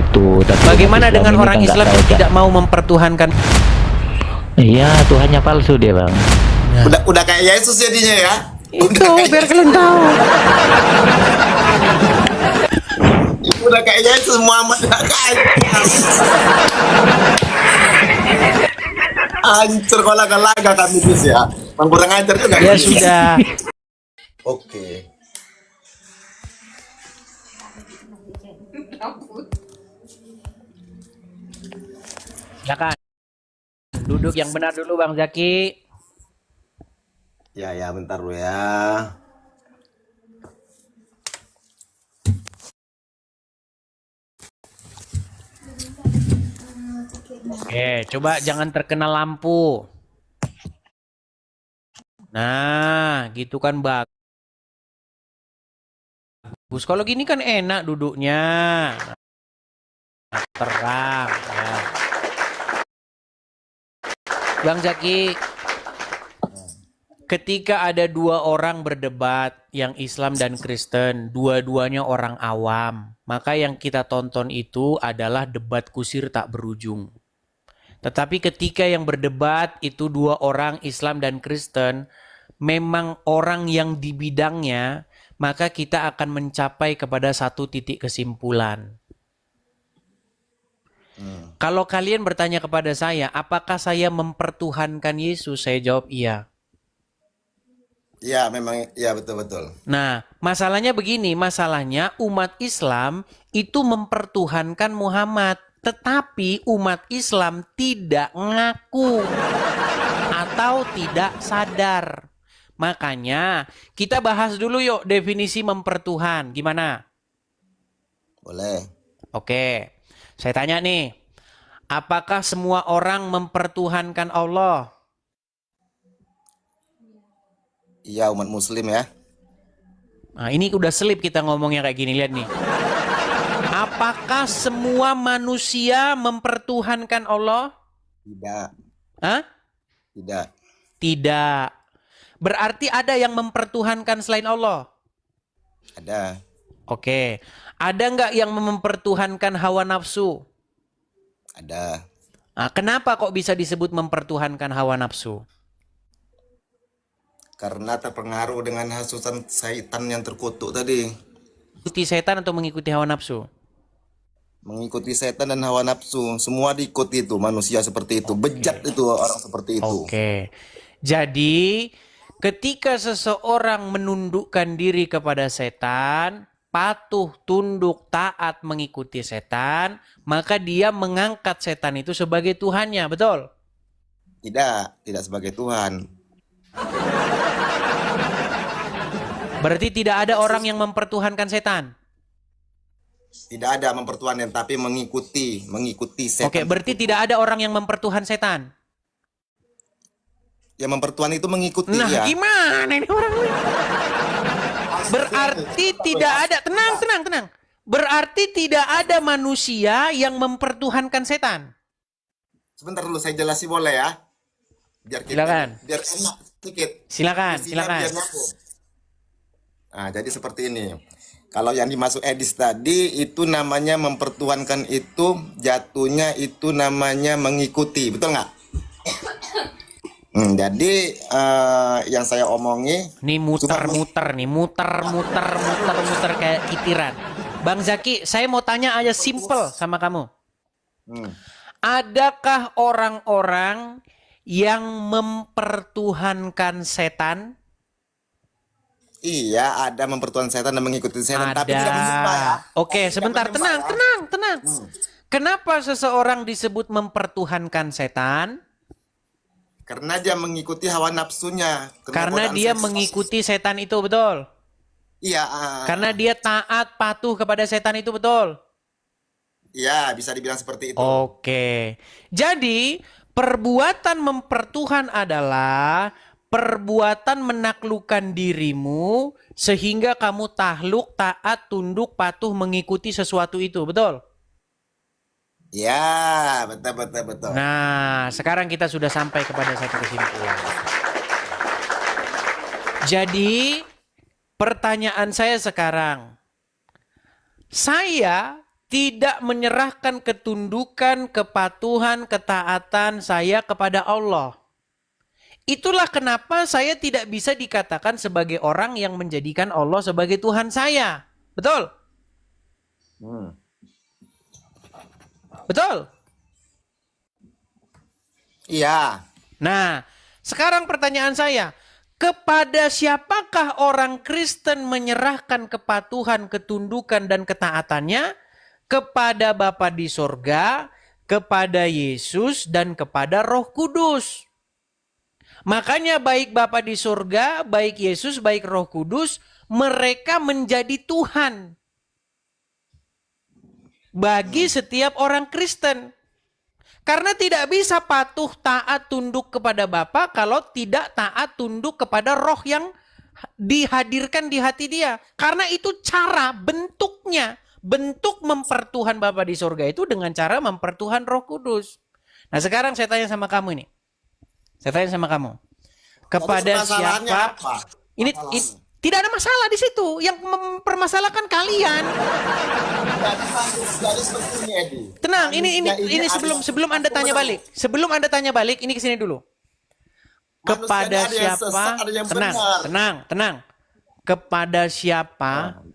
itu. Tapi Bagaimana umat dengan ini orang kan nggak Islam tahu, yang Cak. tidak mau mempertuhankan? Iya, Tuhannya palsu dia, Bang. Udah kayak Yesus jadinya ya. Itu biar kalian tahu. Udah kayak Yesus, Muhammad udah kayak. Hancur kalau laga kami Gus ya. Bang kurang ajar juga. Ya sudah. Oke. Silakan. Duduk yang benar dulu Bang Zaki. Ya bentar dulu ya. Oke, coba jangan terkena lampu. Nah, gitu kan bagus. Kalau gini kan enak duduknya. Nah, terang ya. Bang Zaki, ketika ada dua orang berdebat, yang Islam dan Kristen, dua-duanya orang awam, maka yang kita tonton itu adalah debat kusir tak berujung. Tetapi ketika yang berdebat itu dua orang Islam dan Kristen, memang orang yang di bidangnya, maka kita akan mencapai kepada satu titik kesimpulan. Kalau kalian bertanya kepada saya, apakah saya mempertuhankan Yesus? Saya jawab iya. Ya memang ya betul. Nah, masalahnya begini, masalahnya umat Islam itu mempertuhankan Muhammad, tetapi umat Islam tidak ngaku atau tidak sadar. Makanya kita bahas dulu yuk definisi mempertuhan. Gimana? Boleh. Oke, saya tanya nih, apakah semua orang mempertuhankan Allah? Iya umat muslim ya. Nah, ini udah selip kita ngomongnya kayak gini, lihat nih. Apakah semua manusia mempertuhankan Allah? Tidak. Hah? Tidak. Tidak. Berarti ada yang mempertuhankan selain Allah? Ada. Oke. Ada nggak yang mempertuhankan hawa nafsu? Ada. Nah, kenapa kok bisa disebut mempertuhankan hawa nafsu? Karena terpengaruh dengan hasutan syaitan yang terkutuk tadi. Mengikuti setan atau mengikuti hawa nafsu? Mengikuti setan dan hawa nafsu. Semua diikuti itu manusia seperti itu. Bejat itu orang seperti itu. Oke. Jadi ketika seseorang menundukkan diri kepada setan, patuh, tunduk, taat mengikuti setan, maka dia mengangkat setan itu sebagai Tuhannya, betul? Tidak sebagai Tuhan. Berarti tidak ada orang yang mempertuhankan setan. Tidak ada mempertuhankan tapi mengikuti setan. Oke, berarti tidak ada orang yang mempertuhan setan. Yang mempertuhan itu mengikuti Nah, ya. gimana ini orang ini? Berarti tidak ada, tenang. Berarti tidak ada manusia yang mempertuhankan setan. Sebentar dulu saya jelasin boleh ya. Biar kita Silakan. biar enak sedikit. Silakan. Biar nyambung. Nah, jadi seperti ini. Kalau yang dimaksud Edis tadi itu namanya mempertuhankan, itu jatuhnya itu namanya mengikuti, betul nggak? Jadi yang saya omongi Nih muter-muter kayak kitiran. Bang Zaki, saya mau tanya aja simple sama kamu. Adakah orang-orang yang mempertuhankan setan? iya ada mempertuhankan setan dan mengikuti setan, Ada. tapi tidak menyembah ya. Oke, sebentar, tenang. Kenapa seseorang disebut mempertuhankan setan? Karena dia mengikuti hawa nafsunya. Karena dia mengikuti setan itu, betul? Iya. Karena dia taat, patuh kepada setan itu, betul? Iya, bisa dibilang seperti itu. Oke. Jadi, perbuatan mempertuhan adalah perbuatan menaklukkan dirimu sehingga kamu takluk, taat, tunduk, patuh mengikuti sesuatu itu, betul? Ya, betul. Nah, sekarang kita sudah sampai kepada satu kesimpulan. Jadi, pertanyaan saya sekarang, saya tidak menyerahkan ketundukan, kepatuhan, ketaatan saya kepada Allah. Itulah kenapa saya tidak bisa dikatakan sebagai orang yang menjadikan Allah sebagai Tuhan saya. Betul? Betul? Iya. Nah, sekarang pertanyaan saya, kepada siapakah orang Kristen menyerahkan kepatuhan, ketundukan, dan ketaatannya? Kepada Bapa di sorga, kepada Yesus, dan kepada Roh Kudus. Makanya baik Bapa di sorga, baik Yesus, baik Roh Kudus, mereka menjadi Tuhan bagi setiap orang Kristen. Karena tidak bisa patuh, taat, tunduk kepada Bapa kalau tidak taat, tunduk kepada Roh yang dihadirkan di hati dia. Karena itu cara, bentuknya. Bentuk mempertuhan Bapa di sorga itu dengan cara mempertuhan Roh Kudus. Nah sekarang saya tanya sama kamu ini. Saya tanya sama kamu. Kepada permasalahannya siapa? apa? Ini tidak ada masalah di situ. Yang mempermasalahkan kalian. Jadi seperti ini, Edi. Tenang, ini sebelum Anda tanya balik. Sebelum Anda tanya balik, ini kesini dulu. Kepada Manusia ada yang siapa? sesat, ada yang Tenang, benar. tenang. Kepada siapa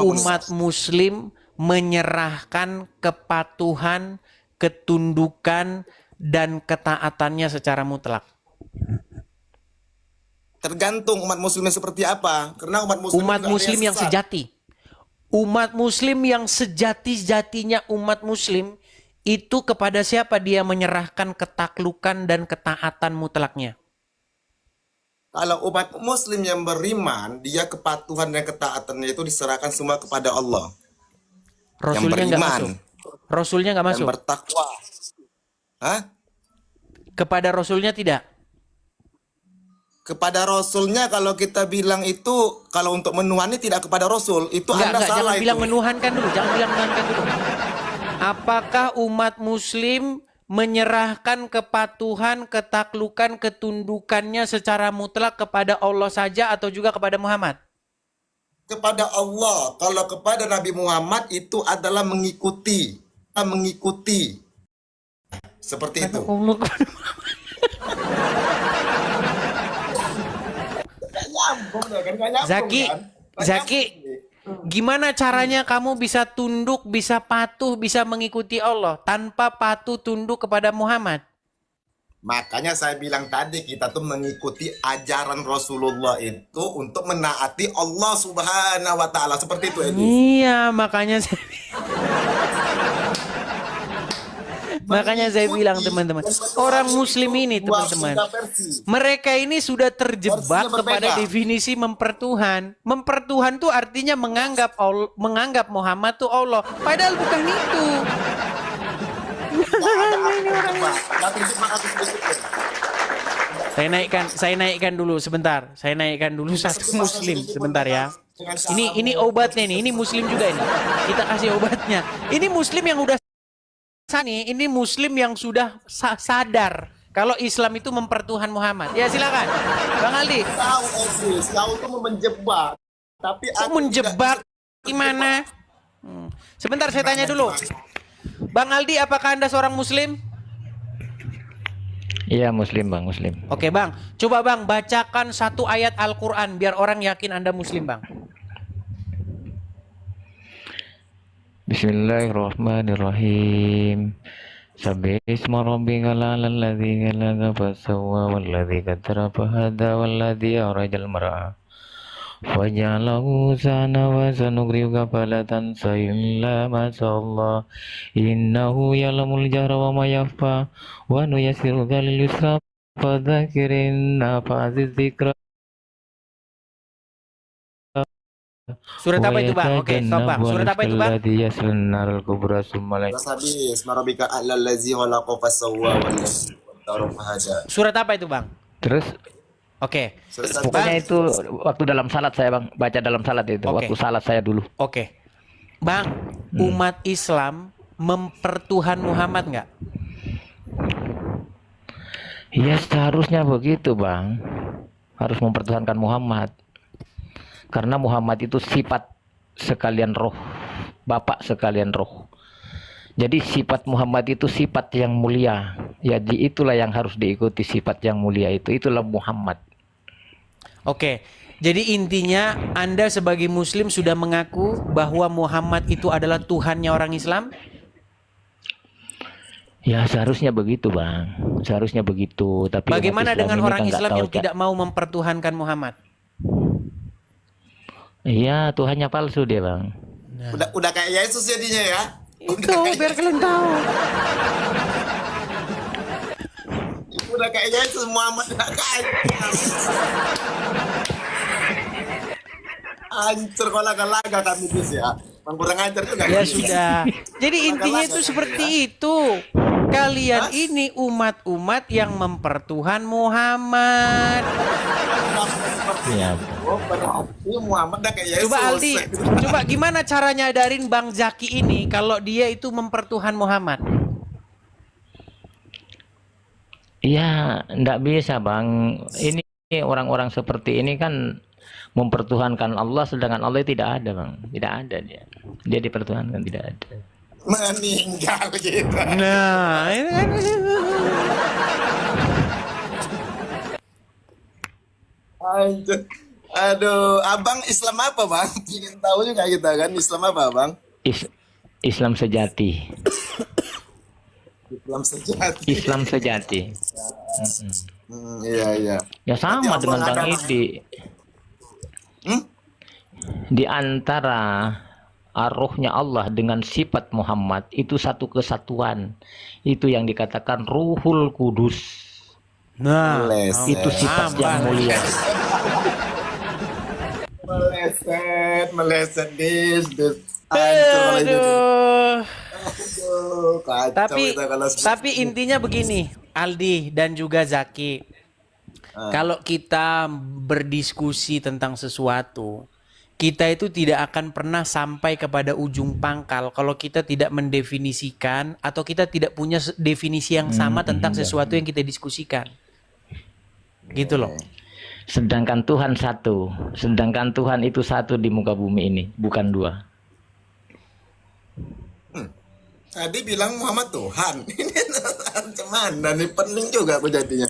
umat Muslim menyerahkan kepatuhan, ketundukan, dan ketaatannya secara mutlak? Tergantung umat muslimnya seperti apa. Karena umat muslim, Umat juga ada Muslim yang sesat. sejati. Umat Muslim yang sejati-jatinya umat Muslim itu kepada siapa dia menyerahkan ketaklukan dan ketaatan mutlaknya? Kalau umat muslim yang beriman, dia kepatuhan dan ketaatannya itu diserahkan semua kepada Allah. Rasulnya nggak beriman. masuk. Rasulnya nggak masuk. Yang bertakwa. Hah? Kepada Rasulnya tidak. Kepada Rasulnya kalau kita bilang itu, kalau untuk menuhani tidak kepada Rasul, itu Anda Enggak, salah jangan itu. bilang menuhankan dulu, jangan bilang menuhankan dulu. Apakah umat Muslim menyerahkan kepatuhan, ketaklukan, ketundukannya secara mutlak kepada Allah saja atau juga kepada Muhammad? Kepada Allah. Kalau kepada Nabi Muhammad itu adalah mengikuti. Mengikuti. Seperti itu. Zaki, gimana caranya kamu bisa tunduk, bisa patuh, bisa mengikuti Allah tanpa patuh tunduk kepada Muhammad? Makanya saya bilang tadi kita tuh mengikuti ajaran Rasulullah itu untuk menaati Allah Subhanahu wa taala. Seperti itu, Edi. Iya, makanya saya bilang teman-teman, orang Muslim ini teman-teman, mereka ini sudah terjebak kepada definisi mempertuhan. Mempertuhan tuh artinya menganggap Muhammad tuh Allah, padahal bukan itu. Saya naikkan dulu sebentar. Saya naikkan dulu satu Muslim sebentar ya. Ini obatnya nih. Ini Muslim juga ini. Kita kasih obatnya. Ini Muslim yang udah ini Muslim yang sudah sadar kalau Islam itu mempertuhan Muhammad. Ya silakan, Bang Aldi. Kau itu menjebak. Tapi aku menjebak gimana? Sebentar saya tanya dulu. Bang Aldi, apakah Anda seorang Muslim? Iya, Muslim Bang, Muslim. Oke Bang, coba Bang bacakan satu ayat Al-Quran biar orang yakin Anda Muslim Bang. Bismillahirrahmanirrahim. Sabbihisma rabbikal a'lal ladzi khalaqa fasawwa walladzi qaddara fahada walladzi akhrajal mar'a faja'alahu sana wa sanuqri'uka fala tansa illa ma syaallah innahu ya'lamul jahra wa ma yakhfa wa nuyassiruka lil yusra fadzakirin nafa'azi dzikra. Surat apa itu Bang? Oke, stop Bang. Surat apa itu Bang? Surat apa itu Bang? Terus Oke. pokoknya itu waktu dalam salat saya Bang, baca dalam salat itu. Oke. Waktu salat saya dulu. Oke. Bang, umat Islam mempertuhan Muhammad nggak? Ya seharusnya begitu Bang. Harus mempertuhankan Muhammad. Karena Muhammad itu sifat sekalian roh, Bapak sekalian roh. Jadi sifat Muhammad itu sifat yang mulia. Jadi itulah yang harus diikuti, sifat yang mulia itu. Itulah Muhammad. Oke. Jadi intinya Anda sebagai muslim sudah mengaku bahwa Muhammad itu adalah Tuhannya orang Islam? Ya seharusnya begitu Bang. Seharusnya begitu. Tapi umat Bagaimana Islam dengan ini orang kan nggak Islam tahu yang tidak mau mempertuhankan Muhammad? Iya, Tuhannya palsu dia Bang. Udah kayak Yesus jadinya ya. Itu biar kalian tahu. Udah kayak Yesus, Muhammad udah kayak. Hancur kalau laga kami bis ya. Bang kurang ajar juga. Ya kami. sudah. Jadi intinya itu seperti itu. Kalian ini umat-umat yang mempertuhan Muhammad. Iya. Oh, berarti Muhammad udah kayak Yesus. Coba Aldi, coba gimana cara nyadarin Bang Zaki ini kalau dia itu mempertuhan Muhammad? Iya, enggak bisa Bang. Ini orang-orang seperti ini kan mempertuhankan Allah, sedangkan Allah tidak ada Bang. Tidak ada dia. Dia dipertuhankan, tidak ada. Meninggal gitu. Nah, ini kan. Hancur. Aduh, abang Islam apa bang? Ingin tahu juga kita kan Islam apa bang? Islam sejati. Islam sejati. Islam sejati. Iya iya. Ya sama Berarti dengan abang Bang ada- Idi. Di antara arrohnya Allah dengan sifat Muhammad itu satu kesatuan. Itu yang dikatakan Ruhul Kudus. Nah, Meleset. Itu sifat yang mulia. Meleset dis. Hancur kalau itu. aduh. Aduh, kacau Tapi kita kalau tapi intinya begini, Aldi dan juga Zaki. Kalau kita berdiskusi tentang sesuatu, kita itu tidak akan pernah sampai kepada ujung pangkal kalau kita tidak mendefinisikan atau kita tidak punya definisi yang sama tentang sesuatu yang kita diskusikan. Gitu loh. Sedangkan Tuhan satu. Sedangkan Tuhan itu satu di muka bumi ini, bukan dua. tadi bilang Muhammad Tuhan. Ini macam mana nih, pening juga aku jadinya.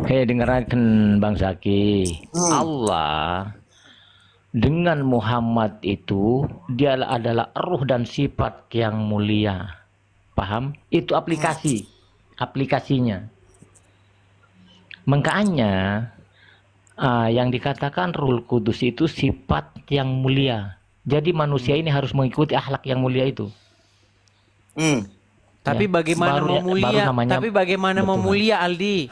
Hei, dengarkan Bang Zaki. Allah dengan Muhammad itu dia adalah ruh dan sifat yang mulia. Paham? Itu aplikasinya. Makanya yang dikatakan Ruhul Kudus itu sifat yang mulia. Jadi manusia ini harus mengikuti akhlak yang mulia itu. Tapi Ya, bagaimana baru memulia? namanya Tapi bagaimana bertuhan. memulia, Aldi?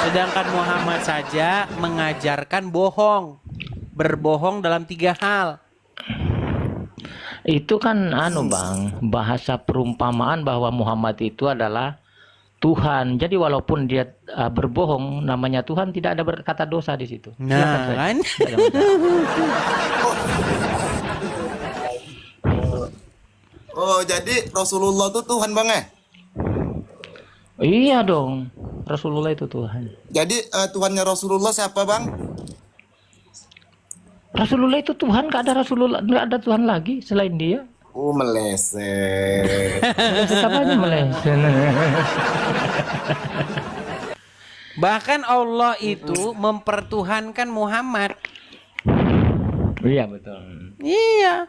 Sedangkan Muhammad saja mengajarkan bohong, berbohong dalam 3 hal. Itu kan Bang, bahasa perumpamaan bahwa Muhammad itu adalah Tuhan. Jadi walaupun dia berbohong, namanya Tuhan, tidak ada berkata dosa di situ. Silakan Nah, saja. kan? Tidak ada masalah. Oh, jadi Rasulullah itu Tuhan bang ya? Iya dong, Rasulullah itu Tuhan. Jadi Tuhannya Rasulullah siapa bang? Rasulullah itu Tuhan, nggak ada Rasulullah, nggak ada Tuhan lagi selain dia. Oh, meleset. Tetap aja meleset. Bahkan Allah itu mempertuhankan Muhammad. Iya betul. Iya.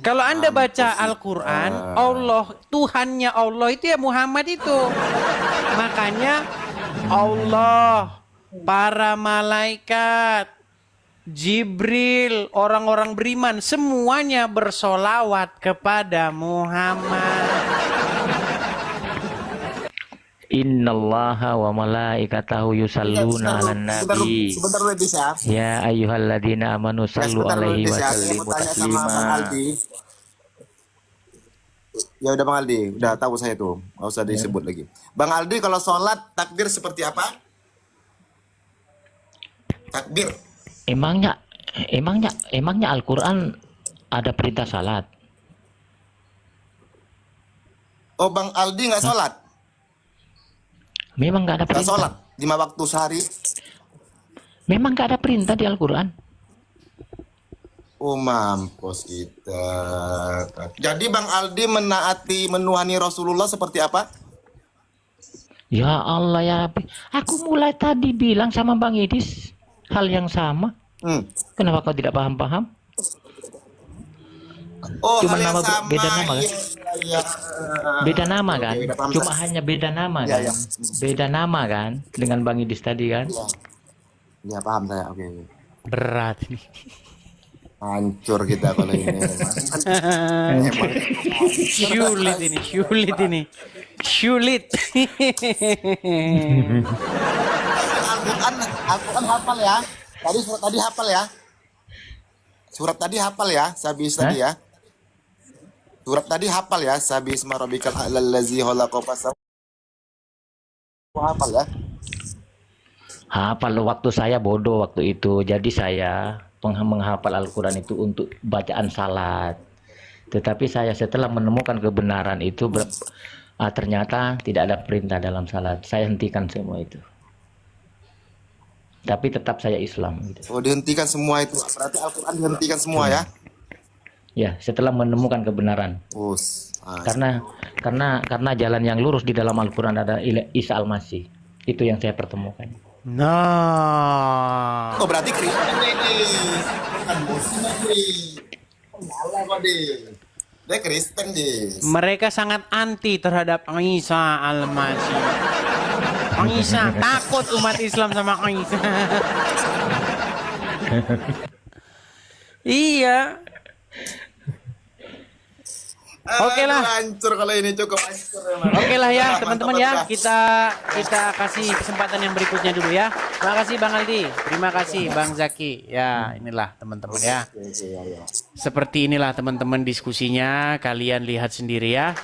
Kalau Anda baca Al-Quran, Allah, Tuhannya Allah itu ya Muhammad itu. Makanya Allah, para malaikat, Jibril, orang-orang beriman, semuanya bersolawat kepada Muhammad. Innallaha wa malaikatahu yusalluna 'alan nabi. Sebentar dulu bisa. Ya ayyuhalladzina amanu sallu Sebentar dulu alaihi wa bisa. Saya sallimu mau tanya sama taslima. Bang Aldi. Ya udah Bang Aldi, udah tahu saya tuh, nggak usah disebut lagi. Bang Aldi kalau sholat takbir seperti apa? Takbir. Emangnya Al-Qur'an ada perintah salat? Oh Bang Aldi nggak sholat? Memang nggak ada Nggak perintah. sholat 5 waktu sehari? Memang nggak ada perintah di Al-Qur'an. Oh mampus itu. Jadi Bang Aldi menaati menuhani Rasulullah seperti apa? Ya Allah ya Rabbi. Aku mulai tadi bilang sama Bang Idis hal yang sama. Hmm. Kenapa kau tidak paham-paham? Oh, Cuma hal yang nama sama. beda nama kan? Iya, iya. Beda nama Oke, kan? udah paham, Cuma Sas. hanya beda nama Iya, kan? iya. Beda nama kan? Dengan Bang Idis tadi kan? Iya. Iya, paham saya. Oke. Oke. Berat ini. Hancur kita kalau ini. Emang Sulit ini, sulit ini. Sulit. Al-Quran hafal ya. Tadi surat tadi hafal ya. Surat tadi hafal ya, Sabis tadi ya. Surat tadi hafal ya, Sabis marobikal a'lallazi khalaqa fasawwa. Hafal ya. Hafal waktu saya bodoh waktu itu. Jadi saya menghafal Al-Quran itu untuk bacaan salat. Tetapi saya setelah menemukan kebenaran itu ternyata tidak ada perintah dalam salat. Saya hentikan semua itu. Tapi tetap saya Islam gitu. Oh, dihentikan semua itu. Berarti Al-Quran dihentikan semua ya. Ya, setelah menemukan kebenaran. Us. Karena jalan yang lurus di dalam Al-Quran ada Isa Al-Masih. Itu yang saya pertemukan. Nah. Oh, berarti Kristen ini. Bukan Muslim ini. Salah kok, Dis. Dia Kristen, Dis. Mereka sangat anti terhadap Isa Al-Masih. Isa takut umat Islam sama Isa. Iya. Oke lah. Hancur kalau ini, cukup hancur emang. Oke lah ya Mantap, teman-teman ya, mantap. kita kasih kesempatan yang berikutnya dulu ya. Terima kasih Bang Aldi, terima kasih Bang Zaki. Ya inilah teman-teman ya. Oke, ya, ya. Seperti inilah teman-teman diskusinya, kalian lihat sendiri ya.